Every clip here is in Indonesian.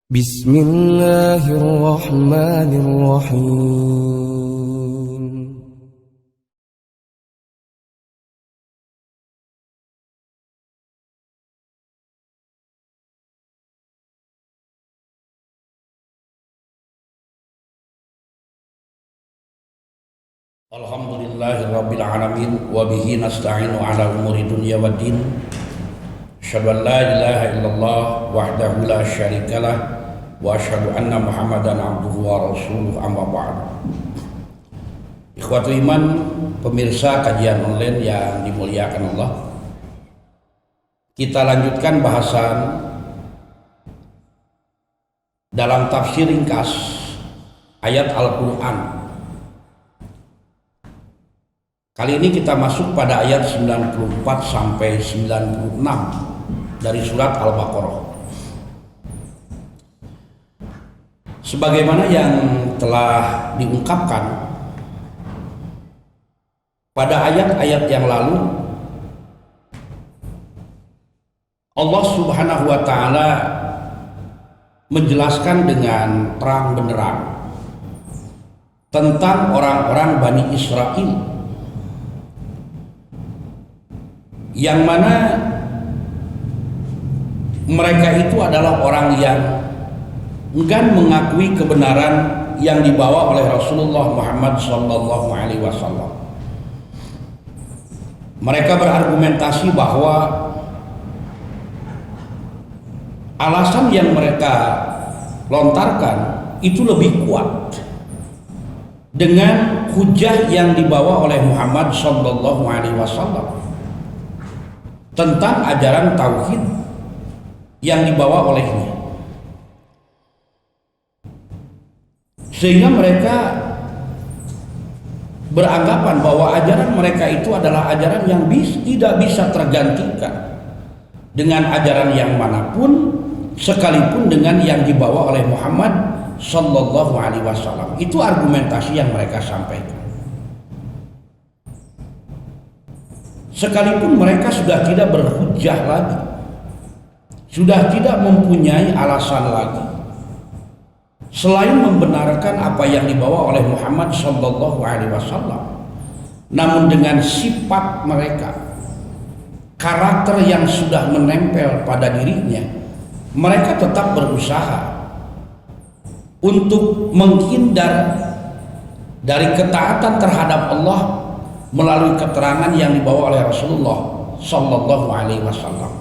Bismillahirrahmanirrahim. Alhamdulillahirabbil alamin wa bihi nasta'inu ala umuri dunya waddin. Asyhadu an la ilaha illallah wahdahu la syarikalah wa asyhadu anna Muhammadan abduhu wa rasuluh, amma ba'd. Ikhwatul iman, pemirsa kajian online yang dimuliakan Allah. Kita lanjutkan bahasan dalam tafsir ringkas ayat Al-Qur'an. Kali ini kita masuk pada ayat 94 sampai 96 dari surat Al-Baqarah. Sebagaimana yang telah diungkapkan pada ayat-ayat yang lalu, Allah Subhanahu wa taala menjelaskan dengan terang benderang tentang orang-orang Bani Israel, yang mana mereka itu adalah orang yang enggan mengakui kebenaran yang dibawa oleh Rasulullah Muhammad SAW. Mereka berargumentasi bahwa alasan yang mereka lontarkan itu lebih kuat dengan hujah yang dibawa oleh Muhammad SAW tentang ajaran tauhid yang dibawa olehnya, sehingga mereka beranggapan bahwa ajaran mereka itu adalah ajaran yang tidak bisa tergantikan dengan ajaran yang manapun, sekalipun dengan yang dibawa oleh Muhammad Sallallahu Alaihi Wasallam. Itu argumentasi yang mereka sampaikan. Sekalipun mereka sudah tidak berhujjah lagi, sudah tidak mempunyai alasan lagi selain membenarkan apa yang dibawa oleh Muhammad Sallallahu Alaihi Wasallam, namun dengan sifat mereka, karakter yang sudah menempel pada dirinya, mereka tetap berusaha untuk menghindar dari ketaatan terhadap Allah melalui keterangan yang dibawa oleh Rasulullah Sallallahu Alaihi Wasallam.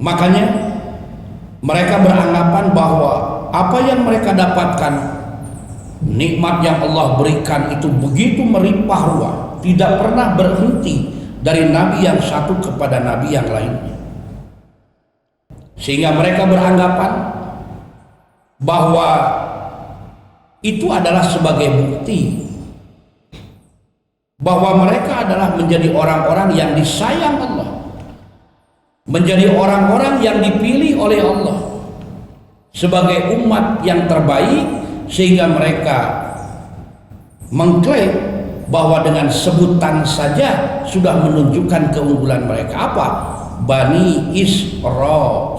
Makanya mereka beranggapan bahwa apa yang mereka dapatkan, nikmat yang Allah berikan itu begitu melimpah ruah, tidak pernah berhenti dari nabi yang satu kepada nabi yang lainnya, sehingga mereka beranggapan bahwa itu adalah sebagai bukti bahwa mereka adalah menjadi orang-orang yang disayang Allah, menjadi orang-orang yang dipilih oleh Allah sebagai umat yang terbaik, sehingga mereka mengklaim bahwa dengan sebutan saja sudah menunjukkan keunggulan mereka. Apa? Bani Israel,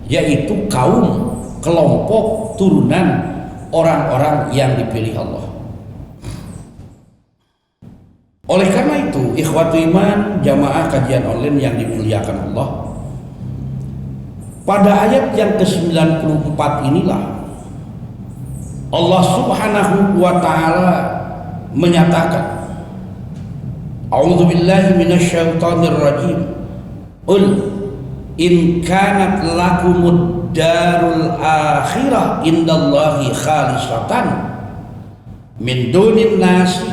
yaitu kaum, kelompok, turunan orang-orang yang dipilih Allah. Oleh karena itu, ikhwatul iman, jamaah kajian online yang dimuliakan Allah, pada ayat yang ke-94 inilah Allah Subhanahu wa taala menyatakan, A'udzubillahi minasyaitonir rajim. Qul in kanat lakumud darul akhirah indallahi khalisatan min dunin nasi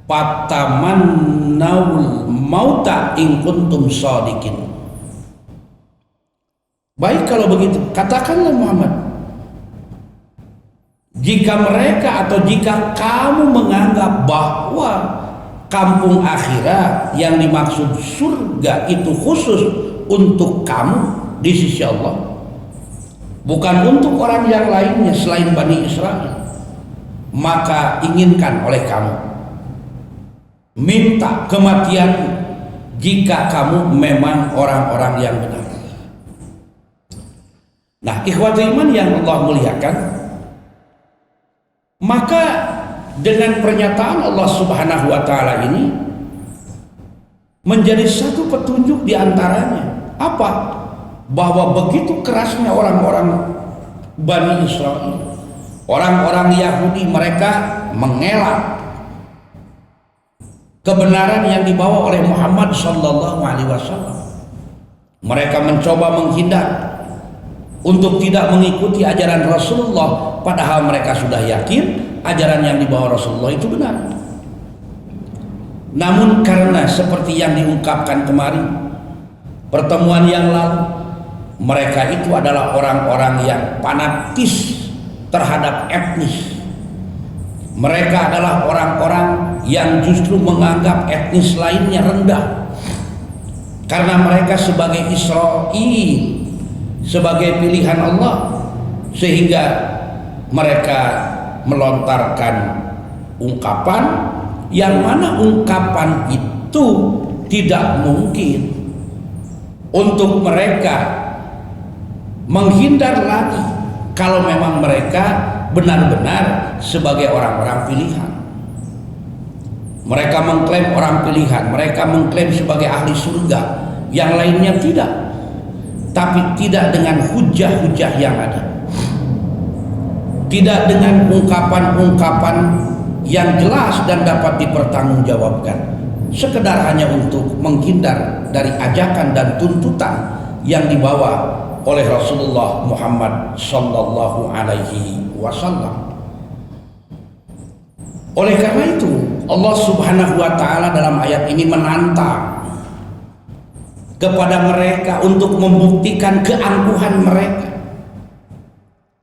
fatamannawul mauta in kuntum shadiqin. Baik, kalau begitu katakanlah Muhammad, jika mereka atau jika kamu menganggap bahwa kampung akhirat yang dimaksud surga itu khusus untuk kamu di sisi Allah, bukan untuk orang yang lainnya selain Bani Israel, maka inginkan oleh kamu, minta kematian jika kamu memang orang-orang yang benar. Nah, ikhwatul iman yang Allah muliakan, maka dengan pernyataan Allah Subhanahu wa taala ini menjadi satu petunjuk di antaranya. Apa? Bahwa begitu kerasnya orang-orang Bani Israel, orang-orang Yahudi, mereka mengelak kebenaran yang dibawa oleh Muhammad sallallahu alaihi wasallam. Mereka mencoba menghindar untuk tidak mengikuti ajaran Rasulullah, padahal mereka sudah yakin ajaran yang dibawa Rasulullah itu benar. Namun karena seperti yang diungkapkan kemarin, pertemuan yang lalu, mereka itu adalah orang-orang yang fanatis terhadap etnis. Mereka adalah orang-orang yang justru menganggap etnis lainnya rendah, karena mereka sebagai Israel, sebagai pilihan Allah, sehingga mereka melontarkan ungkapan yang mana ungkapan itu tidak mungkin untuk mereka menghindar lagi kalau memang mereka benar-benar sebagai orang-orang pilihan. Mereka mengklaim orang pilihan, mereka mengklaim sebagai ahli surga, yang lainnya tidak, tapi tidak dengan hujah-hujah yang ada, tidak dengan ungkapan-ungkapan yang jelas dan dapat dipertanggungjawabkan, sekedar hanya untuk menghindar dari ajakan dan tuntutan yang dibawa oleh Rasulullah Muhammad sallallahu alaihi wasallam. Oleh karena itu, Allah Subhanahu wa taala dalam ayat ini menantang kepada mereka untuk membuktikan keangkuhan mereka,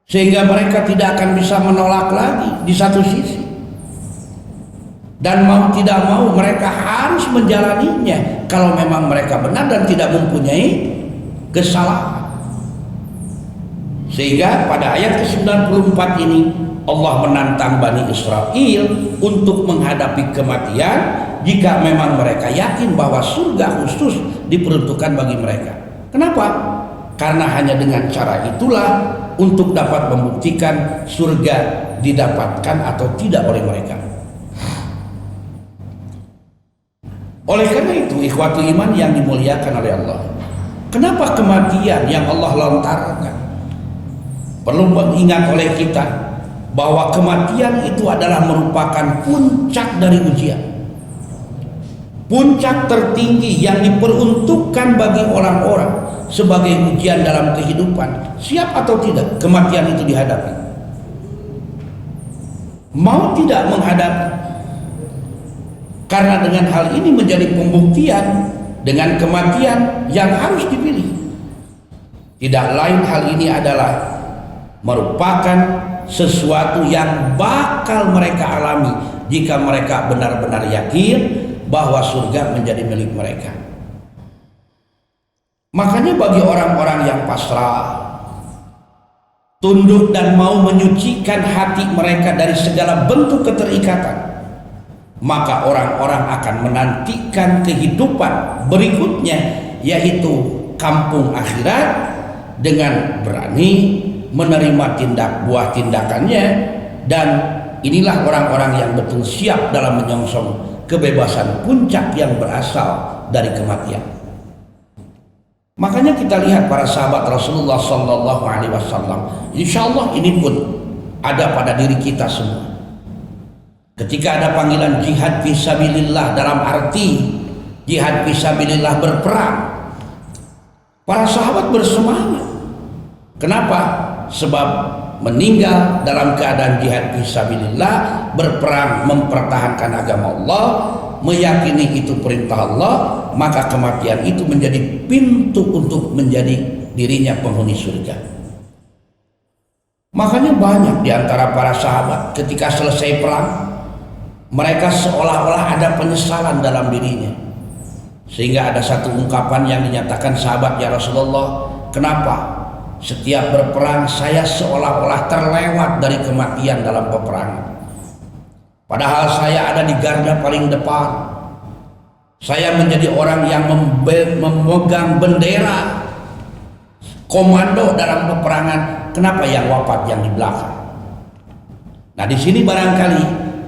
sehingga mereka tidak akan bisa menolak lagi di satu sisi, dan mau tidak mau mereka harus menjalaninya kalau memang mereka benar dan tidak mempunyai kesalahan. Sehingga pada ayat ke-94 ini Allah menantang Bani Israel untuk menghadapi kematian jika memang mereka yakin bahwa surga khusus diperuntukkan bagi mereka. Kenapa? Karena hanya dengan cara itulah untuk dapat membuktikan surga didapatkan atau tidak oleh mereka. Oleh karena itu, ikhwatul iman yang dimuliakan oleh Allah, kenapa kematian yang Allah lontarkan? Perlu diingat oleh kita bahwa kematian itu adalah merupakan puncak dari ujian, puncak tertinggi yang diperuntukkan bagi orang-orang sebagai ujian dalam kehidupan. Siap atau tidak kematian itu dihadapi, mau tidak menghadapi, karena dengan hal ini menjadi pembuktian dengan kematian yang harus dipilih. Tidak lain hal ini adalah merupakan sesuatu yang bakal mereka alami jika mereka benar-benar yakin bahwa surga menjadi milik mereka. Makanya bagi orang-orang yang pasrah, tunduk dan mau menyucikan hati mereka dari segala bentuk keterikatan, maka orang-orang akan menantikan kehidupan berikutnya, yaitu kampung akhirat, dengan berani menerima buah tindakannya. Dan inilah orang-orang yang betul siap dalam menyongsong kebebasan puncak yang berasal dari kematian. Makanya kita lihat para sahabat Rasulullah sallallahu alaihi wasallam, insyaallah ini pun ada pada diri kita semua. Ketika ada panggilan jihad fisabilillah, dalam arti jihad fisabilillah berperang, para sahabat bersemangat. Kenapa? Sebab meninggal dalam keadaan jihad fisabilillah, berperang mempertahankan agama Allah, meyakini itu perintah Allah, maka kematian itu menjadi pintu untuk menjadi dirinya penghuni surga. Makanya banyak di antara para sahabat ketika selesai perang, mereka seolah-olah ada penyesalan dalam dirinya, sehingga ada satu ungkapan yang dinyatakan sahabat, ya Rasulullah, kenapa setiap berperang saya seolah-olah terlewat dari kematian dalam peperangan, padahal saya ada di garda paling depan, saya menjadi orang yang memegang bendera komando dalam peperangan, kenapa yang wafat yang di belakang? Nah, di sini barangkali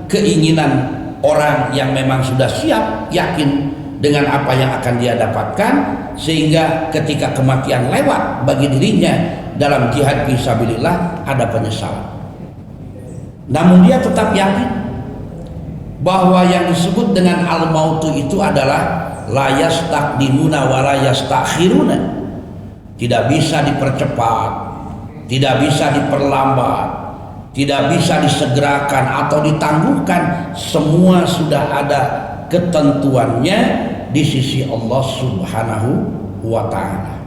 keinginan orang yang memang sudah siap, yakin dengan apa yang akan dia dapatkan, sehingga ketika kematian lewat bagi dirinya dalam jihad fisabilillah ada penyesalan. Namun dia tetap yakin bahwa yang disebut dengan al-mautu itu adalah la yastaqdimuna wa la yastakhiruna. Tidak bisa dipercepat, tidak bisa diperlambat, tidak bisa disegerakan atau ditangguhkan. Semua sudah ada ketentuannya di sisi Allah Subhanahu wa ta'ala.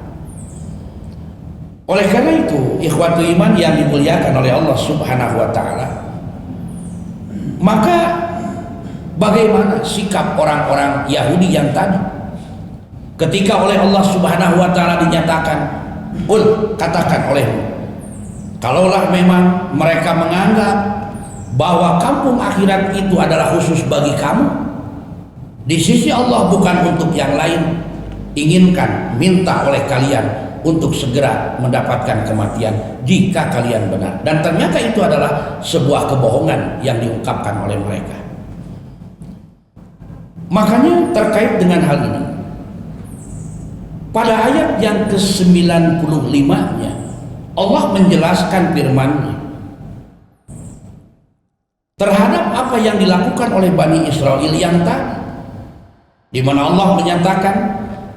Oleh karena itu, ikhwatul iman yang dimuliakan oleh Allah Subhanahu wa ta'ala, maka bagaimana sikap orang-orang Yahudi yang tadi ketika oleh Allah Subhanahu wa ta'ala dinyatakan, katakan olehmu, kalaulah memang mereka menganggap bahwa kampung akhirat itu adalah khusus bagi kamu, di sisi Allah bukan untuk yang lain, inginkan, minta oleh kalian untuk segera mendapatkan kematian jika kalian benar. Dan ternyata itu adalah sebuah kebohongan yang diungkapkan oleh mereka. Makanya terkait dengan hal ini, pada ayat yang ke-95-nya Allah menjelaskan firman-Nya terhadap apa yang dilakukan oleh Bani Israel yang tadi, di mana Allah menyatakan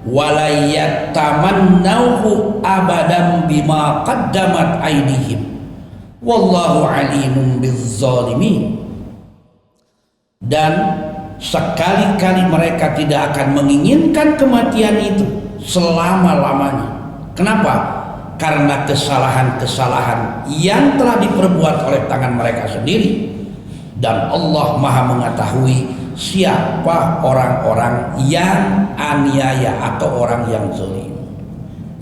wala yatamannahu abadan bima qaddamat aydihim wallahu alimun bizzalimin. Dan sekali-kali mereka tidak akan menginginkan kematian itu selama-lamanya. Kenapa? Karena kesalahan-kesalahan yang telah diperbuat oleh tangan mereka sendiri, dan Allah Maha mengetahui siapa orang-orang yang aniaya atau orang yang zalim.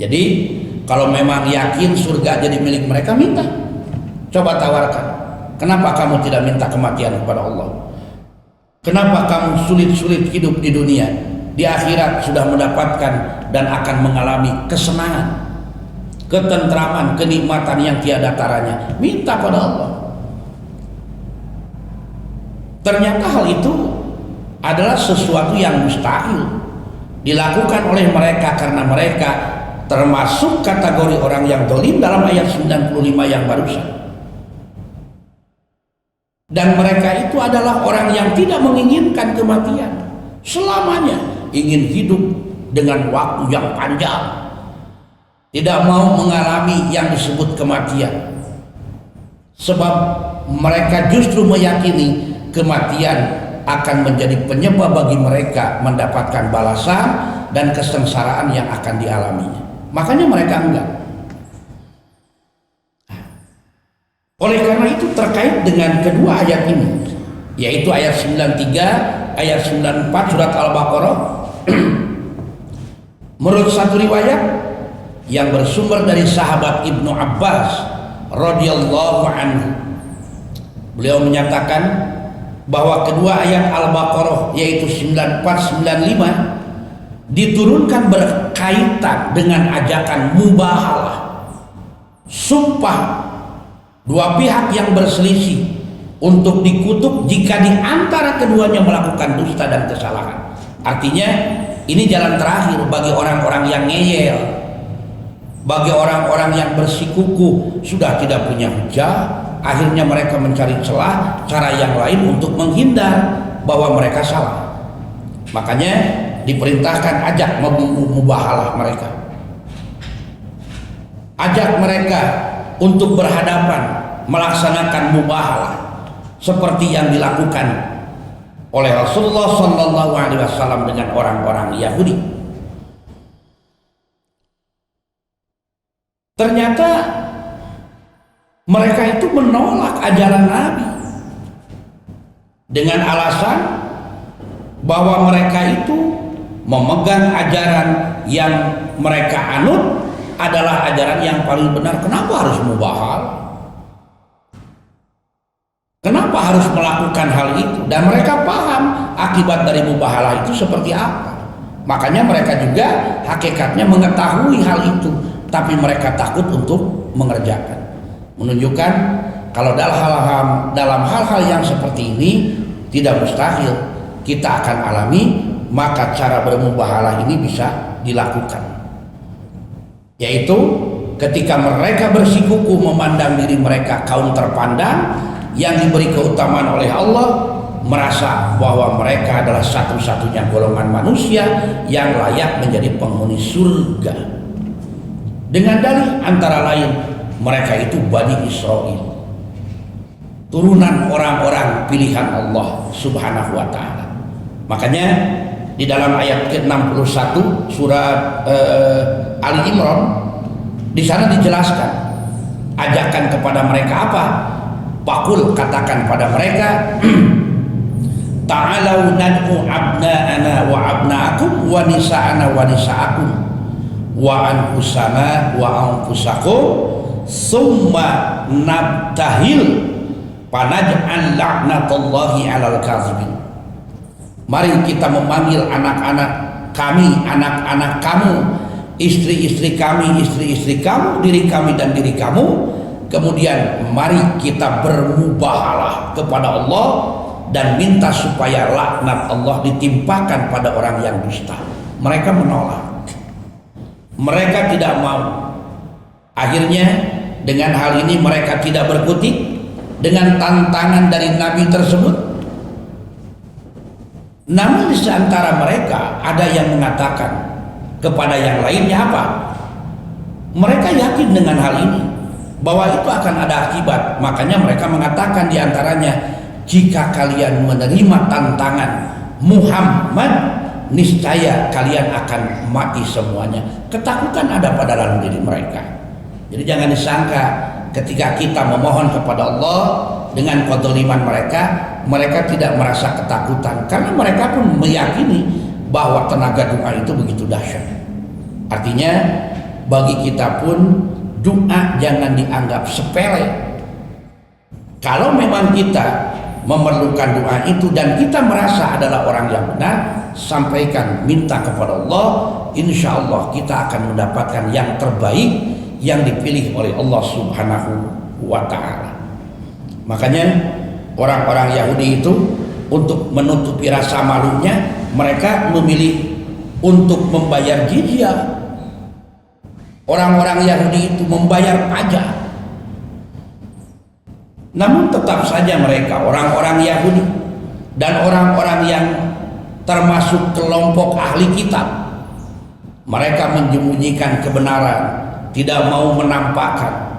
Jadi kalau memang yakin surga jadi milik mereka, minta. Coba tawarkan, kenapa kamu tidak minta kematian kepada Allah? Kenapa kamu sulit-sulit hidup di dunia, di akhirat sudah mendapatkan dan akan mengalami kesenangan, ketentraman, kenikmatan yang tiada taranya? Minta pada Allah. Ternyata hal itu adalah sesuatu yang mustahil dilakukan oleh mereka, karena mereka termasuk kategori orang yang zalim dalam ayat 95 yang barusan. Dan mereka itu adalah orang yang tidak menginginkan kematian selamanya, ingin hidup dengan waktu yang panjang, tidak mau mengalami yang disebut kematian, sebab mereka justru meyakini kematian akan menjadi penyebab bagi mereka mendapatkan balasan dan kesengsaraan yang akan dialaminya. Makanya mereka enggak. Oleh karena itu, terkait dengan kedua ayat ini, yaitu ayat 93, ayat 94 surat Al-Baqarah, menurut satu riwayat yang bersumber dari sahabat Ibnu Abbas radhiyallahu anhu, beliau menyatakan bahwa kedua ayat Al-Baqarah yaitu 94-95 diturunkan berkaitan dengan ajakan mubahalah, sumpah dua pihak yang berselisih untuk dikutuk jika di antara keduanya melakukan dusta dan kesalahan. Artinya ini jalan terakhir bagi orang-orang yang ngeyel, bagi orang-orang yang bersikukuh, sudah tidak punya hujah, akhirnya mereka mencari celah, cara yang lain untuk menghindar bahwa mereka salah. Makanya diperintahkan ajak mubahalah mereka, ajak mereka untuk berhadapan melaksanakan mubahalah seperti yang dilakukan oleh Rasulullah SAW dengan orang-orang Yahudi. Ternyata mereka itu menolak ajaran Nabi dengan alasan bahwa mereka itu memegang ajaran yang mereka anut adalah ajaran yang paling benar. Kenapa harus mubahalah? Kenapa harus melakukan hal itu? Dan mereka paham akibat dari mubahalah itu seperti apa. Makanya mereka juga hakikatnya mengetahui hal itu, tapi mereka takut untuk mengerjakan. Menunjukkan kalau dalam hal-hal yang seperti ini tidak mustahil kita akan alami, maka cara bermubahalah ini bisa dilakukan, yaitu ketika mereka bersikuku memandang diri mereka kaum terpandang yang diberi keutamaan oleh Allah, merasa bahwa mereka adalah satu-satunya golongan manusia yang layak menjadi penghuni surga, dengan dalih antara lain mereka itu Bani Israil, turunan orang-orang pilihan Allah Subhanahu wa ta'ala. Makanya di dalam ayat ke-61 surat Ali Imran, di sana dijelaskan ajakan kepada mereka apa? Pakul, katakan pada mereka, ta'alau nad'u abna'ana wa abna'akum wa nisa'ana wa nisa'akum wa anfusana wa anfusakum summa nabtahil panaj'al la'natullahi 'alal kadzibin. Mari kita memanggil anak-anak kami, anak-anak kamu, istri-istri kami, istri-istri kamu, diri kami dan diri kamu. Kemudian mari kita bermubahalah kepada Allah dan minta supaya laknat Allah ditimpakan pada orang yang dusta. Mereka menolak, mereka tidak mau. Akhirnya dengan hal ini mereka tidak berkutik dengan tantangan dari Nabi tersebut. Namun di antara mereka ada yang mengatakan kepada yang lainnya apa? Mereka yakin dengan hal ini bahwa itu akan ada akibat. Makanya mereka mengatakan di antaranya, jika kalian menerima tantangan Muhammad, niscaya kalian akan mati semuanya. Ketakutan ada pada dalam diri mereka. Jadi jangan disangka ketika kita memohon kepada Allah dengan kezaliman mereka tidak merasa ketakutan, karena mereka pun meyakini bahwa tenaga doa itu begitu dahsyat. Artinya bagi kita pun doa jangan dianggap sepele. Kalau memang kita memerlukan doa itu dan kita merasa adalah orang yang benar, sampaikan, minta kepada Allah. Insya Allah kita akan mendapatkan yang terbaik yang dipilih oleh Allah Subhanahu wa ta'ala. Makanya orang-orang Yahudi itu untuk menutupi rasa malunya, mereka memilih untuk membayar jizyah. Orang-orang Yahudi itu membayar pajak. Namun tetap saja mereka, orang-orang Yahudi dan orang-orang yang termasuk kelompok ahli kitab, mereka menyembunyikan kebenaran, tidak mau menampakkan.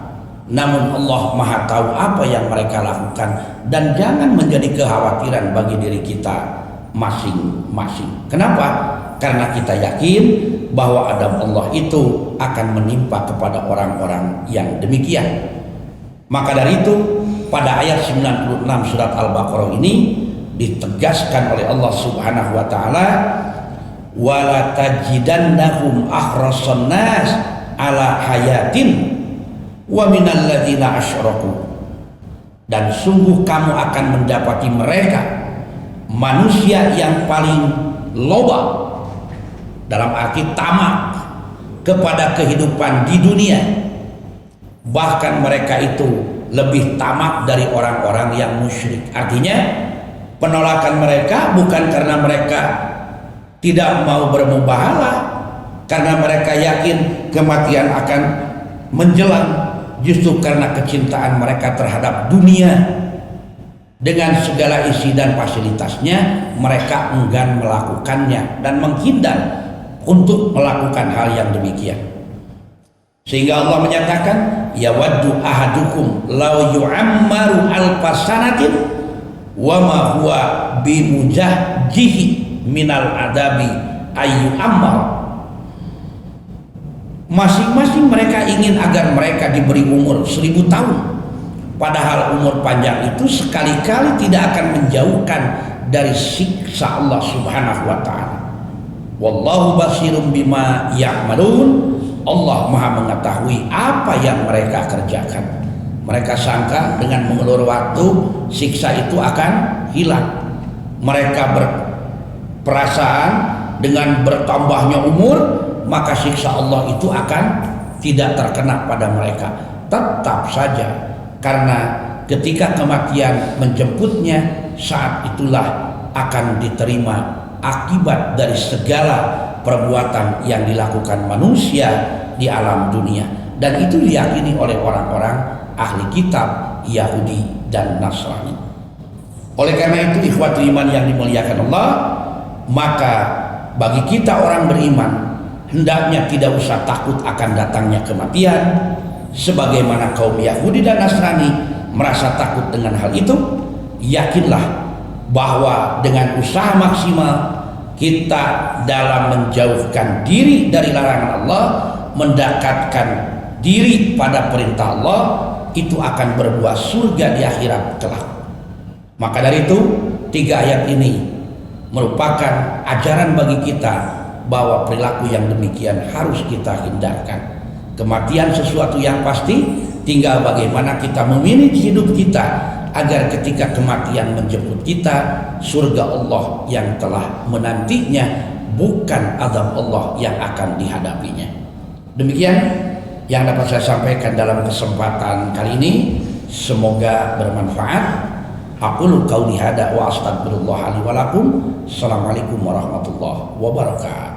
Namun Allah Maha tahu apa yang mereka lakukan, dan jangan menjadi kekhawatiran bagi diri kita masing-masing. Kenapa? Karena kita yakin bahwa adab Allah itu akan menimpa kepada orang-orang yang demikian. Maka dari itu pada ayat 96 surat Al-Baqarah ini ditegaskan oleh Allah Subhanahu wa taala, wala tajidannahum ahrasan nas ala hayatin wa minal ladzina asyraku, dan sungguh kamu akan mendapati mereka manusia yang paling loba, dalam arti tamak kepada kehidupan di dunia. Bahkan mereka itu lebih tamak dari orang-orang yang musyrik. Artinya penolakan mereka bukan karena mereka tidak mau bermubahalah, karena mereka yakin kematian akan menjelang, justru karena kecintaan mereka terhadap dunia dengan segala isi dan fasilitasnya, mereka enggan melakukannya dan menghindar untuk melakukan hal yang demikian. Sehingga Allah menyatakan, ya waddu ahadukum law yu'ammaru alfasanatin wa ma huwa bimujahjihi minal adabi ayu ammar. Masing-masing mereka ingin agar mereka diberi umur 1000 tahun, padahal umur panjang itu sekali-kali tidak akan menjauhkan dari siksa Allah Subhanahu wa ta'ala. Wallahu basirum bima ya'malun. Allah Maha mengetahui apa yang mereka kerjakan. Mereka sangka dengan mengulur waktu siksa itu akan hilang. Mereka berperasaan dengan bertambahnya umur maka siksa Allah itu akan tidak terkena pada mereka. Tetap saja, karena ketika kematian menjemputnya, saat itulah akan diterima akibat dari segala perbuatan yang dilakukan manusia di alam dunia. Dan itu diyakini oleh orang-orang ahli kitab Yahudi dan Nasrani. Oleh karena itu, ikhwatul iman yang dimuliakan Allah, maka bagi kita orang beriman hendaknya tidak usah takut akan datangnya kematian, sebagaimana kaum Yahudi dan Nasrani merasa takut dengan hal itu. Yakinlah bahwa dengan usaha maksimal kita dalam menjauhkan diri dari larangan Allah, mendekatkan diri pada perintah Allah, itu akan berbuah surga di akhirat kelak. Maka dari itu, 3 ayat ini merupakan ajaran bagi kita bahwa perilaku yang demikian harus kita hindarkan. Kematian sesuatu yang pasti, tinggal bagaimana kita memilih hidup kita agar ketika kematian menjemput kita, surga Allah yang telah menantinya, bukan azab Allah yang akan dihadapinya. Demikian yang dapat saya sampaikan dalam kesempatan kali ini, semoga bermanfaat. Aqulu qauli hada wa astaghfirullah li wa lakum. Assalamualaikum warahmatullahi wabarakatuh.